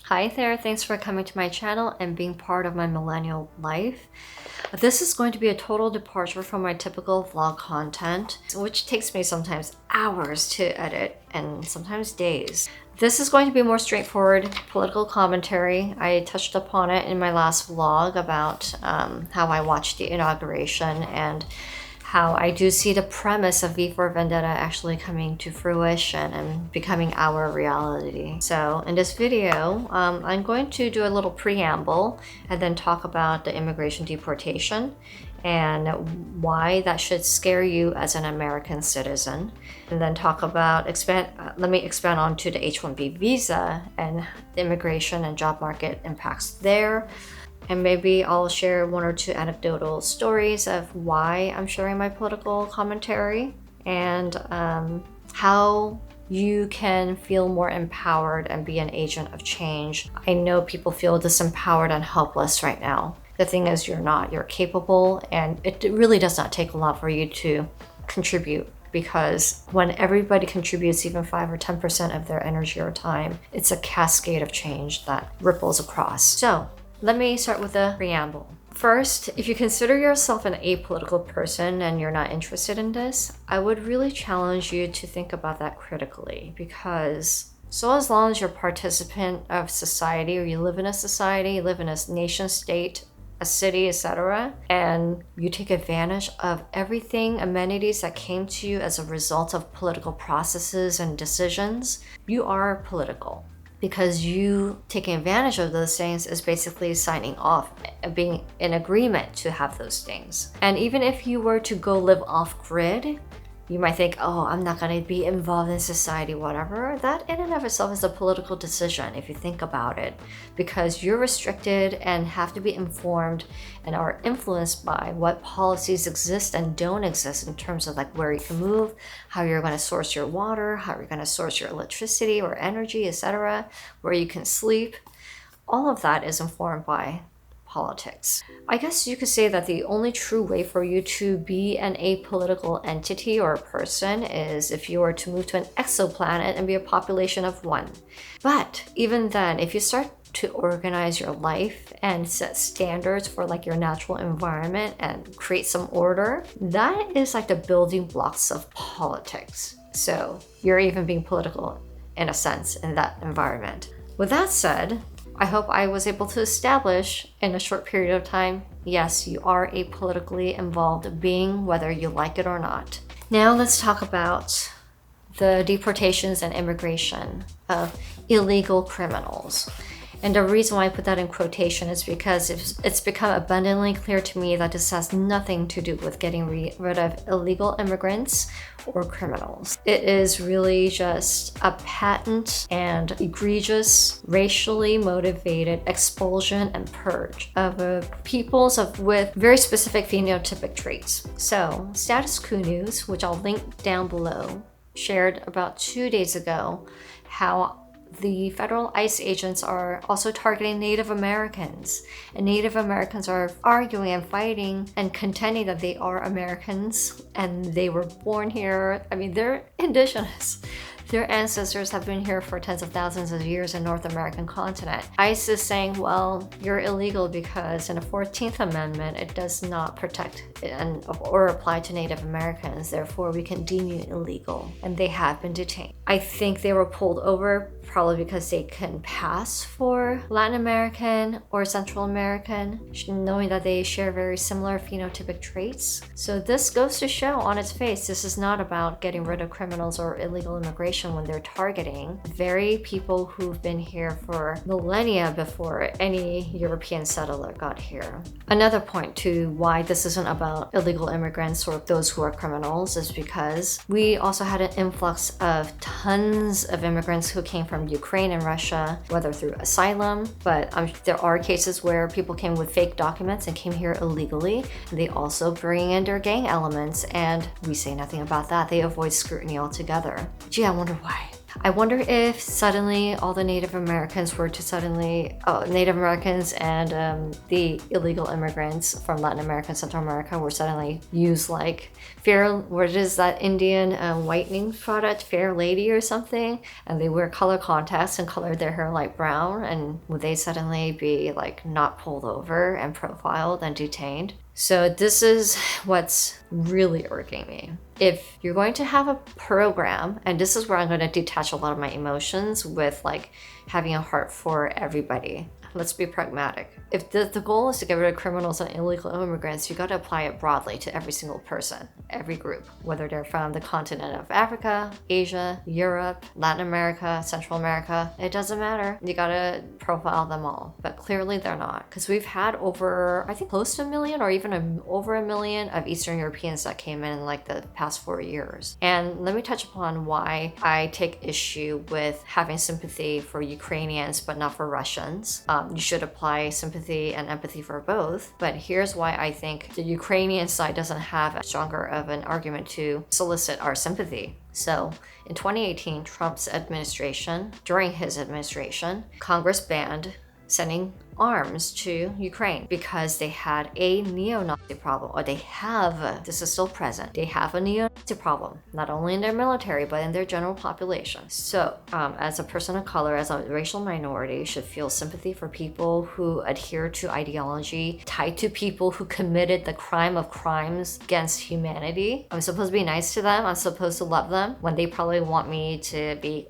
Hi there, thanks for coming to my channel and being part of my millennial life. This is going to be a total departure from my typical vlog content, which takes me sometimes hours to edit and sometimes days. This is going to be more straightforward political commentary. I touched upon it in my last vlog about how I watched the inauguration and how I do see the premise of V for Vendetta actually coming to fruition and becoming our reality. So in this video, I'm going to do a little preamble and then talk about the immigration deportation and why that should scare you as an American citizen. And then talk about, let me expand on to the H-1B visa and the immigration and job market impacts there. And maybe I'll share one or two anecdotal stories of why I'm sharing my political commentary and how you can feel more empowered and be an agent of change. I know people feel disempowered and helpless right now. The thing is, you're not. You're capable, and it really does not take a lot for you to contribute, because when everybody contributes even 5 or 10% of their energy or time, it's a cascade of change that ripples across. So let me start with a preamble. First, if you consider yourself an apolitical person and you're not interested in this, I would really challenge you to think about that critically, because as long as you're a participant of society, or you live in a society, you live in a nation state, a city, etc., and you take advantage of everything, amenities that came to you as a result of political processes and decisions, you are political. Because you taking advantage of those things is basically signing off, being in agreement to have those things. And even if you were to go live off grid, you might think, oh, I'm not going to be involved in society, whatever. That in and of itself is a political decision if you think about it, because you're restricted and have to be informed and are influenced by what policies exist and don't exist in terms of like where you can move, how you're going to source your water, how you're going to source your electricity or energy, etc., where you can sleep. All of that is informed by politics. I guess you could say that the only true way for you to be an apolitical entity or a person is if you were to move to an exoplanet and be a population of 1. But even then, if you start to organize your life and set standards for like your natural environment and create some order, that is like the building blocks of politics. So you're even being political in a sense in that environment. With that said, I hope I was able to establish in a short period of time, yes, you are a politically involved being, whether you like it or not. Now let's talk about the deportations and immigration of illegal criminals. And the reason why I put that in quotation is because it's become abundantly clear to me that this has nothing to do with getting rid of illegal immigrants or criminals. It is really just a patent and egregious, racially motivated expulsion and purge of peoples with very specific phenotypic traits. So, Status Quo News, which I'll link down below, shared about 2 days ago how the federal ICE agents are also targeting Native Americans. And Native Americans are arguing and fighting and contending that they are Americans and they were born here. I mean, they're indigenous. Their ancestors have been here for tens of thousands of years in North American continent. ICE is saying, well, you're illegal because in the 14th Amendment, it does not protect or apply to Native Americans. Therefore, we can deem you illegal. And they have been detained. I think they were pulled over probably because they can pass for Latin American or Central American, knowing that they share very similar phenotypic traits. So this goes to show on its face, this is not about getting rid of criminals or illegal immigration when they're targeting very people who've been here for millennia before any European settler got here. Another point to why this isn't about illegal immigrants or those who are criminals is because we also had an influx of tons of immigrants who came from Ukraine and Russia, whether through asylum, but there are cases where people came with fake documents and came here illegally. They also bring in their gang elements, and we say nothing about that. They avoid scrutiny altogether. Gee, I wonder why. I wonder if suddenly all the Native Americans were to suddenly, Native Americans and the illegal immigrants from Latin America and Central America were suddenly used like what is that Indian whitening product, Fair Lady or something, and they wear color contacts and color their hair light brown, and would they suddenly be like not pulled over and profiled and detained? So this is what's really irking me. If you're going to have a program, and this is where I'm going to detach a lot of my emotions with like having a heart for everybody. Let's be pragmatic. If the goal is to get rid of criminals and illegal immigrants, you got to apply it broadly to every single person, every group, whether they're from the continent of Africa, Asia, Europe, Latin America, Central America. It doesn't matter. You got to profile them all. But clearly they're not, because we've had over, I think, close to 1 million or even over 1 million of Eastern Europeans that came in like the past 4 years. And let me touch upon why I take issue with having sympathy for Ukrainians but not for Russians. You should apply sympathy and empathy for both. But here's why I think the Ukrainian side doesn't have a stronger of an argument to solicit our sympathy. So in 2018, Trump's administration, during his administration, Congress banned sending arms to Ukraine because they had a neo-Nazi problem, or they have, this is still present, they have a neo-Nazi problem, not only in their military, but in their general population. So as a person of color, as a racial minority, you should feel sympathy for people who adhere to ideology tied to people who committed the crime of crimes against humanity. I'm supposed to be nice to them, I'm supposed to love them, when they probably want me to be...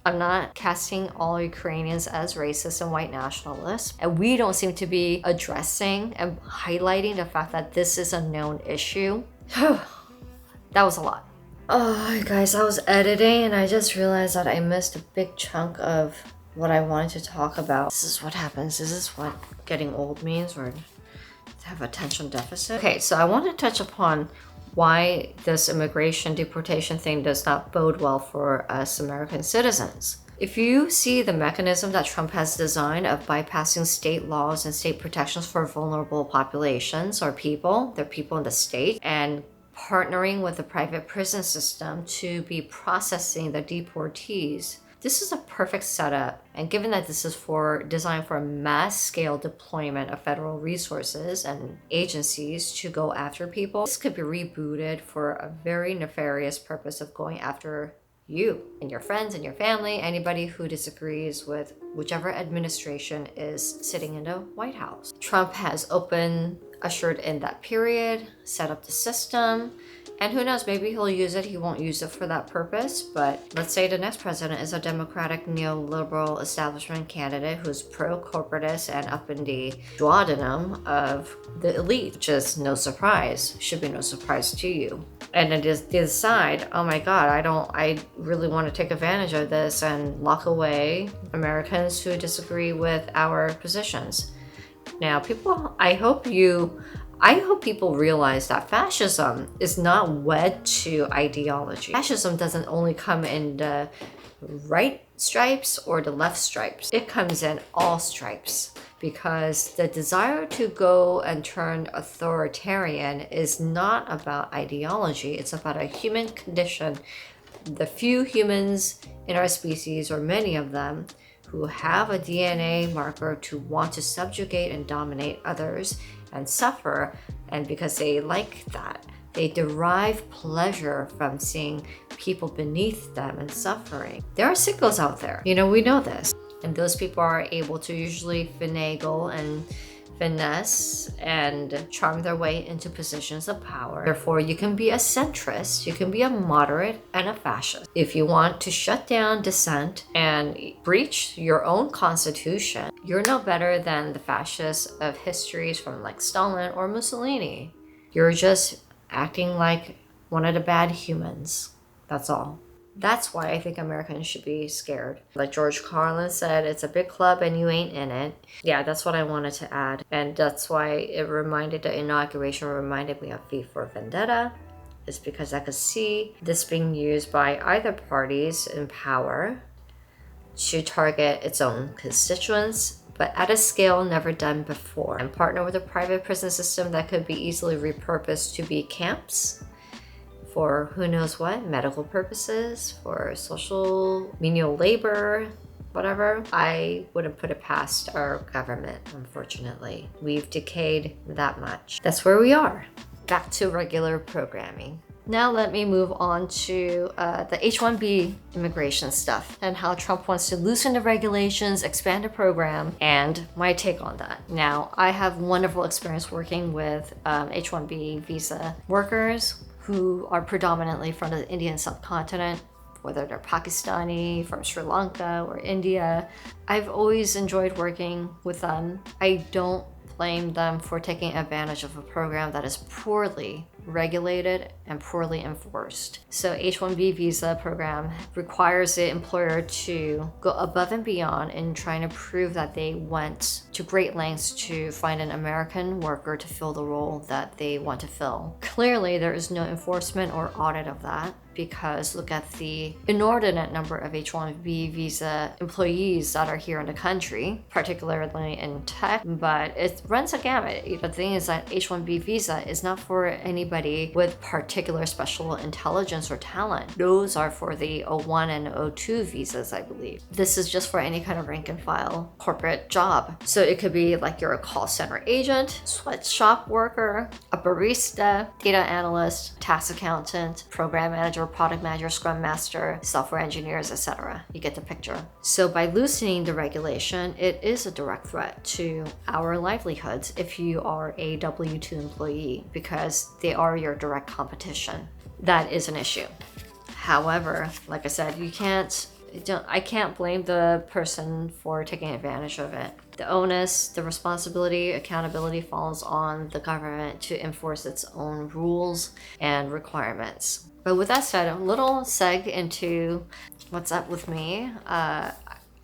I'm not casting all Ukrainians as racist and white nationalists. And we don't seem to be addressing and highlighting the fact that this is a known issue. That was a lot. Oh, guys, I was editing and I just realized that I missed a big chunk of what I wanted to talk about. This is what happens. This is what getting old means, or have attention deficit. Okay, so I want to touch upon why this immigration deportation thing does not bode well for us American citizens. If you see the mechanism that Trump has designed of bypassing state laws and state protections for vulnerable populations or people, they're people in the state, and partnering with the private prison system to be processing the deportees, this is a perfect setup. And given that this is designed for a mass scale deployment of federal resources and agencies to go after people, this could be rebooted for a very nefarious purpose of going after you and your friends and your family, anybody who disagrees with whichever administration is sitting in the White House. Trump has ushered in that period, set up the system, and who knows, maybe he'll use it, he won't use it for that purpose, but let's say the next president is a Democratic neoliberal establishment candidate who's pro-corporatist and up in the duodenum of the elite, which is no surprise, should be no surprise to you. And then they decide, oh my God, I really want to take advantage of this and lock away Americans who disagree with our positions. Now, people, I hope people realize that fascism is not wed to ideology. Fascism doesn't only come in the right stripes or the left stripes. It comes in all stripes, because the desire to go and turn authoritarian is not about ideology. It's about a human condition. The few humans in our species, or many of them, who have a DNA marker to want to subjugate and dominate others and suffer, and because they like that, they derive pleasure from seeing people beneath them and suffering. There are sickos out there, we know this, and those people are able to usually finagle and finesse and charm their way into positions of power. Therefore, you can be a centrist, you can be a moderate, and a fascist. If you want to shut down dissent and breach your own constitution, you're no better than the fascists of histories from like Stalin or Mussolini. You're just acting like one of the bad humans. That's all. That's why I think Americans should be scared. Like George Carlin said, it's a big club and you ain't in it. Yeah, that's what I wanted to add. And that's why the inauguration reminded me of V for Vendetta. It's because I could see this being used by either parties in power to target its own constituents, but at a scale never done before, and partner with a private prison system that could be easily repurposed to be camps for who knows what, medical purposes, for social menial labor, whatever, I wouldn't put it past our government, unfortunately. We've decayed that much. That's where we are. Back to regular programming. Now let me move on to the H-1B immigration stuff and how Trump wants to loosen the regulations, expand the program, and my take on that. Now, I have wonderful experience working with H-1B visa workers who are predominantly from the Indian subcontinent, whether they're Pakistani, from Sri Lanka, or India. I've always enjoyed working with them. I don't blame them for taking advantage of a program that is poorly regulated and poorly enforced. So H-1B visa program requires the employer to go above and beyond in trying to prove that they went to great lengths to find an American worker to fill the role that they want to fill. Clearly, there is no enforcement or audit of that, because look at the inordinate number of H-1B visa employees that are here in the country, particularly in tech, but it runs a gamut. The thing is that H-1B visa is not for anybody with particular special intelligence or talent. Those are for the O1 and O2 visas, I believe. This is just for any kind of rank and file corporate job. So it could be like you're a call center agent, sweatshop worker, a barista, data analyst, tax accountant, program manager, product manager, scrum master, software engineers, etc. You get the picture. So by loosening the regulation, it is a direct threat to our livelihoods if you are a W-2 employee, because they are your direct competition. That is an issue. However, like I said, I can't blame the person for taking advantage of it. The onus, the responsibility, accountability falls on the government to enforce its own rules and requirements. But with that said, a little seg into what's up with me.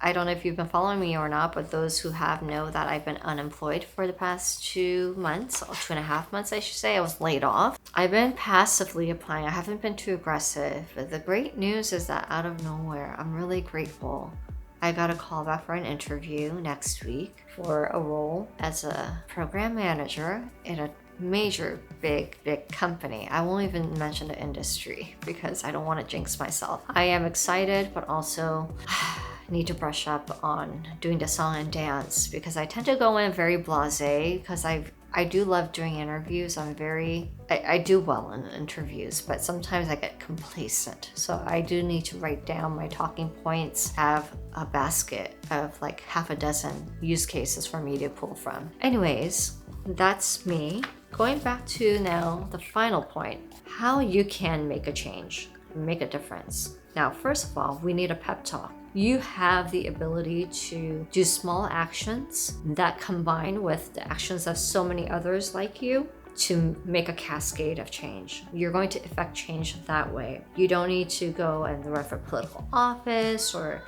I don't know if you've been following me or not, but those who have know that I've been unemployed for the past 2 months, or 2.5 months, I should say. I was laid off. I've been passively applying. I haven't been too aggressive. But the great news is that out of nowhere, I'm really grateful. I got a call back for an interview next week for a role as a program manager in a major, big company. I won't even mention the industry because I don't want to jinx myself. I am excited, but also need to brush up on doing the song and dance, because I tend to go in very blasé, because I do love doing interviews. I do well in interviews, but sometimes I get complacent. So I do need to write down my talking points, have a basket of like half a dozen use cases for me to pull from. Anyways, that's me. Going back to now the final point, how you can make a change, make a difference. Now, first of all, we need a pep talk. You have the ability to do small actions that combine with the actions of so many others like you to make a cascade of change. You're going to effect change that way. You don't need to go and run for political office or,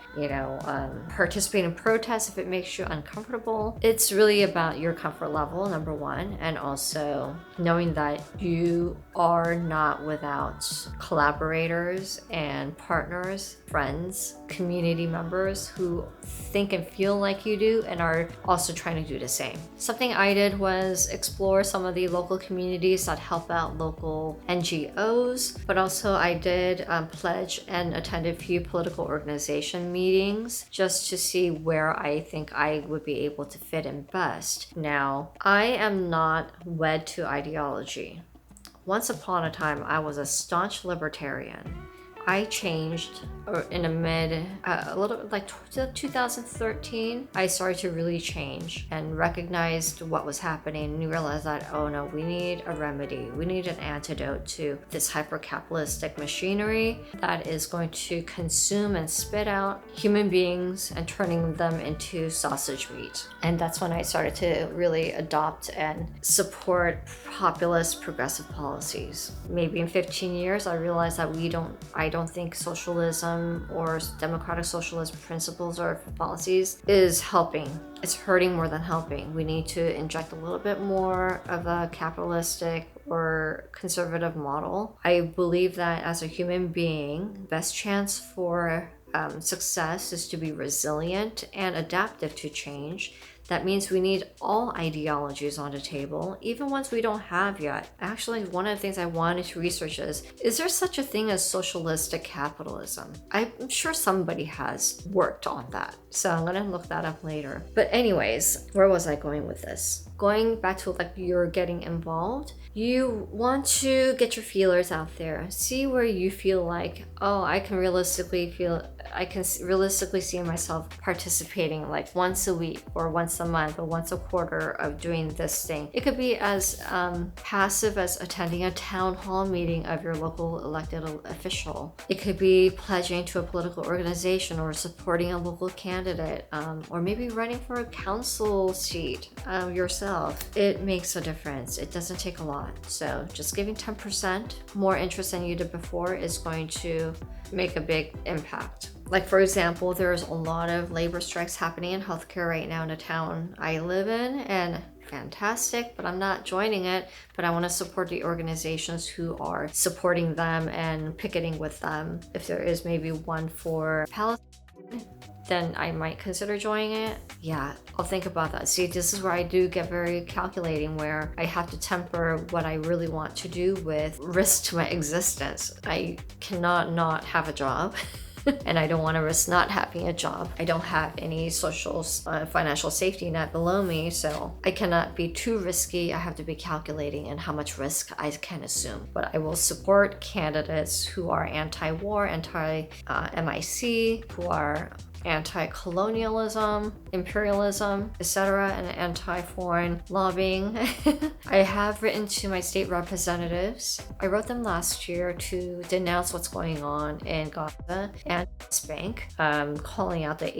participate in protests if it makes you uncomfortable. It's really about your comfort level, number one, and also knowing that you are not without collaborators and partners, friends, community members who think and feel like you do and are also trying to do the same. Something I did was explore some of the local communities that help out local NGOs, but also I did pledge and attend a few political organization meetings just to see where I think I would be able to fit in best. Now, I am not wed to ideology. Once upon a time, I was a staunch libertarian. I changed in the a little bit like 2013. I started to really change and recognized what was happening and realized that, oh no, we need a remedy. We need an antidote to this hyper-capitalistic machinery that is going to consume and spit out human beings and turning them into sausage meat. And that's when I started to really adopt and support populist progressive policies. Maybe in 15 years, I realized that I don't think socialism or democratic socialist principles or policies is helping. It's hurting more than helping. We need to inject a little bit more of a capitalistic or conservative model. I believe that as a human being, best chance for success is to be resilient and adaptive to change. That means we need all ideologies on the table, even ones we don't have yet. Actually, one of the things I wanted to research is there such a thing as socialistic capitalism? I'm sure somebody has worked on that, so I'm gonna look that up later. But anyways, where was I going with this? Going back to like you're getting involved, you want to get your feelers out there, see where you feel like, oh, I can realistically see myself participating like once a week or once a month or once a quarter of doing this thing. It could be as passive as attending a town hall meeting of your local elected official. It could be pledging to a political organization or supporting a local candidate, or maybe running for a council seat yourself. It makes a difference. It doesn't take a lot. So just giving 10% more interest than you did before is going to make a big impact. Like for example, there's a lot of labor strikes happening in healthcare right now in the town I live in, and fantastic, but I'm not joining it. But I want to support the organizations who are supporting them and picketing with them. If there is maybe one for Palestine, then I might consider joining it. Yeah, I'll think about that. See, this is where I do get very calculating, where I have to temper what I really want to do with risk to my existence. I cannot not have a job. And I don't want to risk not having a job. I don't have any social financial safety net below me, so I cannot be too risky. I have to be calculating in how much risk I can assume. But I will support candidates who are anti-war, anti-MIC, who are anti-colonialism, imperialism, etc., and anti-foreign lobbying. I have written to my state representatives. I wrote them last year to denounce what's going on in Gaza and West Bank, calling out the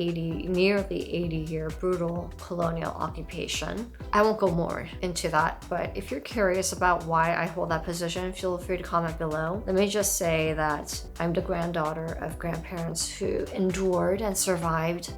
nearly 80-year brutal colonial occupation. I won't go more into that, but if you're curious about why I hold that position, feel free to comment below. Let me just say that I'm the granddaughter of grandparents who endured and survived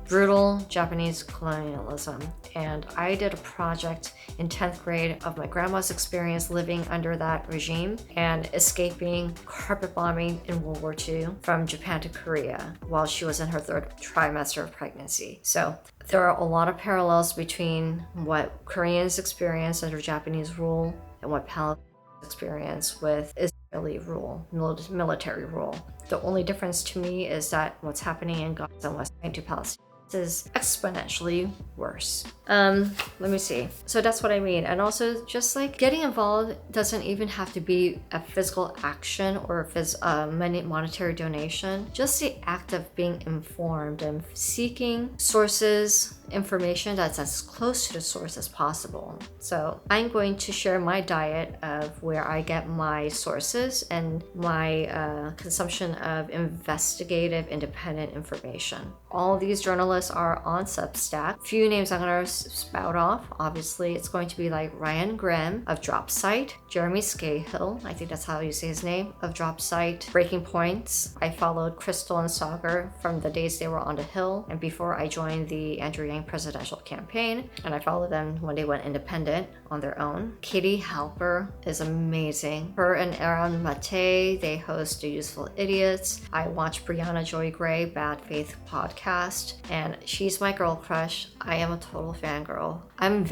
brutal Japanese colonialism, and I did a project in 10th grade of my grandma's experience living under that regime and escaping carpet bombing in World War II from Japan to Korea while she was in her 3rd trimester of pregnancy. So there are a lot of parallels between what Koreans experienced under Japanese rule and what Palestinians experience with Israeli rule, military rule. The only difference to me is that what's happening in Gaza and West Bank to Palestine is exponentially worse. Let me see. So that's what I mean. And also, just like getting involved doesn't even have to be a physical action or monetary donation. Just the act of being informed and seeking sources, information that's as close to the source as possible. So I'm going to share my diet of where I get my sources and my consumption of investigative independent information. All these journalists are on Substack. Few names I'm going to spout off. Obviously, it's going to be like Ryan Grimm of Dropsite, Jeremy Scahill, I think that's how you say his name, of Dropsite, Breaking Points. I followed Crystal and Sagar from the days they were on the Hill and before I joined the Andrew Yang presidential campaign, and I followed them when they went independent on their own. Katie Halper is amazing. Her and Aaron Mate, they host The Useful Idiots. I watch Brianna Joy Gray, Bad Faith podcast, and she's my girl crush. I am a total fangirl. I'm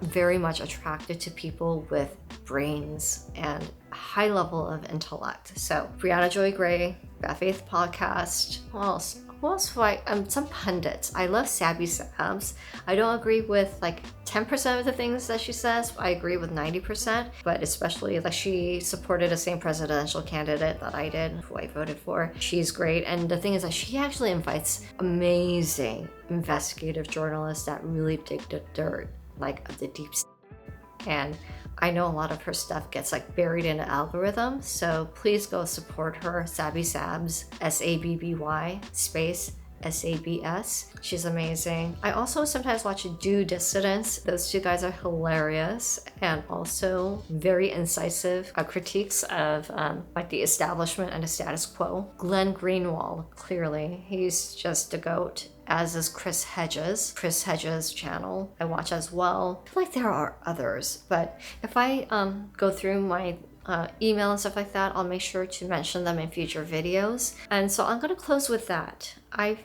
very much attracted to people with brains and a high level of intellect. So Brianna Joy Gray, Bad Faith podcast. Who else? Some pundits. I love Sabby Sabs. I don't agree with like 10% of the things that she says. I agree with 90%, but especially like she supported the same presidential candidate that I did, who I voted for. She's great. And the thing is that she actually invites amazing investigative journalists that really dig the dirt, like of the deep state. And I know a lot of her stuff gets like buried in the algorithm, so please go support her. Sabby Sabs, SABBY space SABS. She's amazing. I also sometimes watch Do Dissidents. Those two guys are hilarious and also very incisive critiques of like the establishment and the status quo. Glenn Greenwald, clearly, he's just a goat. As is Chris Hedges' channel I watch as well. I feel like there are others, but if I go through my email and stuff like that, I'll make sure to mention them in future videos. And so I'm going to close with that. I've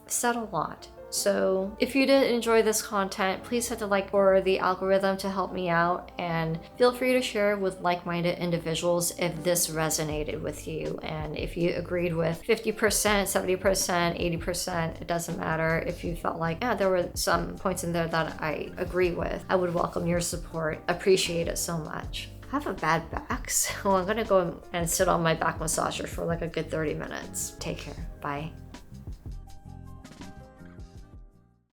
said a lot. So if you did enjoy this content, please hit the like for the algorithm to help me out, and feel free to share with like-minded individuals if this resonated with you. And if you agreed with 50%, 70%, 80%, it doesn't matter. If you felt like, yeah, there were some points in there that I agree with, I would welcome your support. Appreciate it so much. I have a bad back, so I'm gonna go and sit on my back massager for like a good 30 minutes. Take care. Bye.